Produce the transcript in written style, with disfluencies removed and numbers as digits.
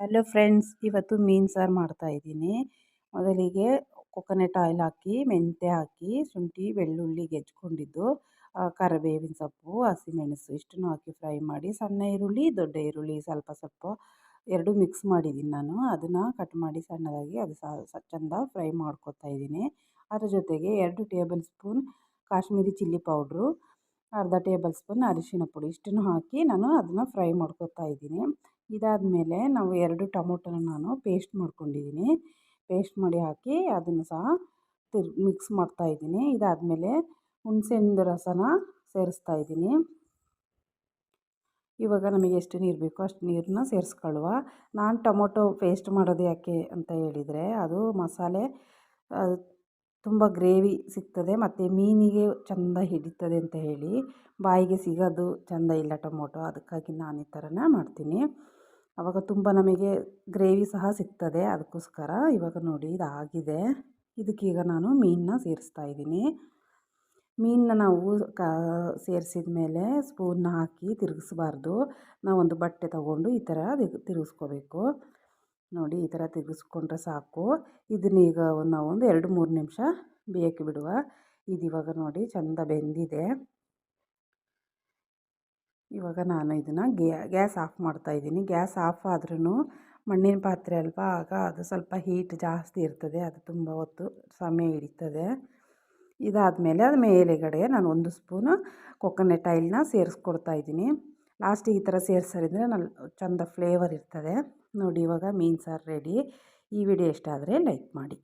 Hello friends, ಇವತ್ತು ಮೀನು ಸಾರು ಮಾಡ್ತಾಯಿದ್ದೀನಿ. ಮೊದಲಿಗೆ ಕೊಕೊನೆಟ್ ಆಯಿಲ್ ಹಾಕಿ, ಮೆಂತ್ಯ ಹಾಕಿ, ಶುಂಠಿ ಬೆಳ್ಳುಳ್ಳಿ ಹೆಚ್ಕೊಂಡಿದ್ದು, ಕರಿಬೇವಿನ ಸೊಪ್ಪು, ಹಸಿಮೆಣಸು ಇಷ್ಟನ್ನು ಹಾಕಿ ಫ್ರೈ ಮಾಡಿ, ಸಣ್ಣ ಈರುಳ್ಳಿ ದೊಡ್ಡ ಈರುಳ್ಳಿ ಸ್ವಲ್ಪ ಸ್ವಲ್ಪ ಎರಡು ಮಿಕ್ಸ್ ಮಾಡಿದ್ದೀನಿ ನಾನು. ಅದನ್ನು ಕಟ್ ಮಾಡಿ ಸಣ್ಣದಾಗಿ ಅದು ಚೆಂದ ಫ್ರೈ ಮಾಡ್ಕೊತಾ ಇದ್ದೀನಿ. ಅದ್ರ ಜೊತೆಗೆ 2 table spoon Kashmiri chilli powder, ಅರ್ಧ ಟೇಬಲ್ ಸ್ಪೂನ್ ಅರಿಶಿಣ ಪುಡಿ ಇಷ್ಟನ್ನು ಹಾಕಿ ನಾನು ಅದನ್ನು ಫ್ರೈ ಮಾಡ್ಕೊತಾ ಇದ್ದೀನಿ. ಇದಾದಮೇಲೆ ನಾವು 2 ಟೊಮೊಟೊನ ನಾನು ಪೇಸ್ಟ್ ಮಾಡ್ಕೊಂಡಿದ್ದೀನಿ. ಪೇಸ್ಟ್ ಮಾಡಿ ಹಾಕಿ ಅದನ್ನು ಸಹ ಮಿಕ್ಸ್ ಮಾಡ್ತಾಯಿದ್ದೀನಿ. ಇದಾದಮೇಲೆ ಹುಣಸೆಹಣ್ಣು ರಸನ ಸೇರಿಸ್ತಾ ಇದ್ದೀನಿ. ಇವಾಗ ನಮಗೆ ಎಷ್ಟು ನೀರು ಬೇಕೋ ಅಷ್ಟು ನೀರನ್ನ ಸೇರಿಸ್ಕೊಳ್ಳುವ. ನಾನು ಟೊಮೊಟೊ ಪೇಸ್ಟ್ ಮಾಡೋದು ಯಾಕೆ ಅಂತ ಹೇಳಿದರೆ, ಅದು ಮಸಾಲೆ ತುಂಬ ಗ್ರೇವಿ ಸಿಗ್ತದೆ ಮತ್ತು ಮೀನಿಗೆ ಚೆಂದ ಹಿಡಿತದೆ ಅಂತ ಹೇಳಿ. ಬಾಯಿಗೆ ಸಿಗೋದು ಚೆಂದ ಇಲ್ಲ ಟೊಮೊಟೊ, ಅದಕ್ಕಾಗಿ ನಾನು ಈ ಥರನೇ ಮಾಡ್ತೀನಿ. ಆವಾಗ ತುಂಬ ನಮಗೆ ಗ್ರೇವಿ ಸಹ ಸಿಗ್ತದೆ. ಅದಕ್ಕೋಸ್ಕರ ಇವಾಗ ನೋಡಿ ಇದಾಗಿದೆ. ಇದಕ್ಕೀಗ ನಾನು ಮೀನನ್ನ ಸೇರಿಸ್ತಾ ಇದ್ದೀನಿ. ಮೀನನ್ನ ನಾವು ಸೇರಿಸಿದ ಮೇಲೆ ಸ್ಪೂನ್ನ ಹಾಕಿ ತಿರುಗಿಸ್ಬಾರ್ದು. ನಾವೊಂದು ಬಟ್ಟೆ ತಗೊಂಡು ಈ ಥರ ತಿರುಗಿಸ್ಕೋಬೇಕು. ನೋಡಿ ಈ ಥರ ತಿರುಗಿಸ್ಕೊಂಡ್ರೆ ಸಾಕು. ಇದನ್ನೀಗ ನಾವೊಂದು 2-3 ನಿಮಿಷ ಬೇಯಕ್ಕೆ ಬಿಡುವ. ಇದಿವಾಗ ನೋಡಿ ಚೆಂದ ಬೆಂದಿದೆ. ಇವಾಗ ನಾನು ಇದನ್ನು ಗ್ಯಾಸ್ ಆಫ್ ಮಾಡ್ತಾಯಿದ್ದೀನಿ. ಗ್ಯಾಸ್ ಆಫ್ ಆದ್ರೂ ಮಣ್ಣಿನ ಪಾತ್ರೆ ಅಲ್ವಾ, ಆಗ ಅದು ಸ್ವಲ್ಪ ಹೀಟ್ ಜಾಸ್ತಿ ಇರ್ತದೆ, ಅದು ತುಂಬ ಹೊತ್ತು ಸಮಯ ಹಿಡಿತದೆ. ಇದಾದಮೇಲೆ ಅದು ಮೇಲೆಗಡೆ ನಾನು 1 ಸ್ಪೂನು ಕೊಕೊನೆಟ್ ಆಯಿಲ್ನ ಸೇರಿಸ್ಕೊಡ್ತಾ ಇದ್ದೀನಿ. ಲಾಸ್ಟಿಗೆ ಈ ಥರ ಸೇರಿಸಿದ್ರೆ ಚೆಂದ ಫ್ಲೇವರ್ ಇರ್ತದೆ. ನೋಡಿ ಇವಾಗ ಮೀನು ಸಾರು ರೆಡಿ. ಈ ವಿಡಿಯೋ ಇಷ್ಟ ಆದರೆ ಲೈಕ್ ಮಾಡಿ.